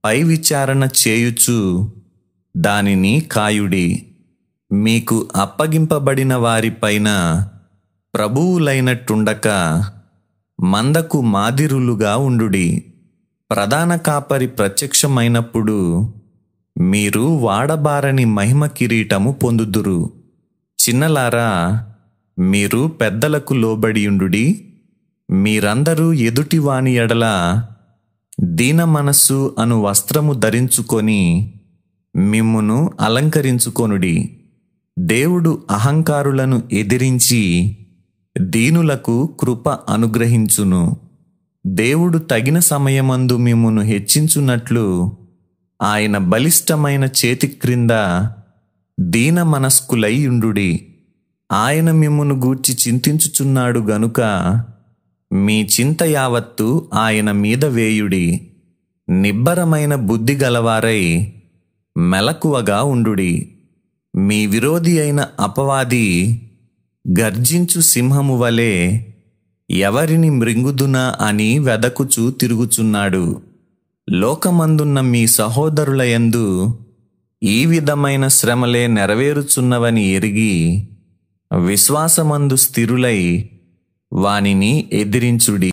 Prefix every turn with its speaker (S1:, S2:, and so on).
S1: పై విచారణ చేయుచు దానిని కాయుడి. మీకు అప్పగింపబడిన వారిపైన ప్రభువులైనట్టుండక మందకు మాదిరులుగా ఉండుడి. ప్రధాన కాపరి ప్రత్యక్షమైనప్పుడు మీరు వాడబారని మహిమ కిరీటము పొందుదురు. చిన్నలారా, మీరు పెద్దలకు లోబడియుండుడి. మీరందరూ ఎదుటివాని ఎడల దీన మనస్సు అను వస్త్రము ధరించుకొని మిమ్మును అలంకరించుకొనుడి. దేవుడు అహంకారులను ఎదిరించి దీనులకు కృప అనుగ్రహించును. దేవుడు తగిన సమయమందు మిమ్మును హెచ్చించున్నట్లు ఆయన బలిష్టమైన చేతి క్రింద దీన మనస్కులై యుండుడి. ఆయన మిమ్మును గూర్చి చింతించుచున్నాడు గనుక మీ చింత యావత్తు ఆయన మీద వేయుడి. నిబ్బరమైన బుద్ధి గలవారై మెలకువగా ఉండుడి. మీ విరోధి అయిన అపవాది గర్జించు సింహము వలె ఎవరిని మృంగుదునా అని వెదకుచూ తిరుగుచున్నాడు. లోకమందున్న మీ సహోదరుల యందు ఈ విధమైన శ్రమలే నెరవేరుచున్నవని ఎరిగి విశ్వాసమందు స్థిరులై వానిని ఎదిరించుడి.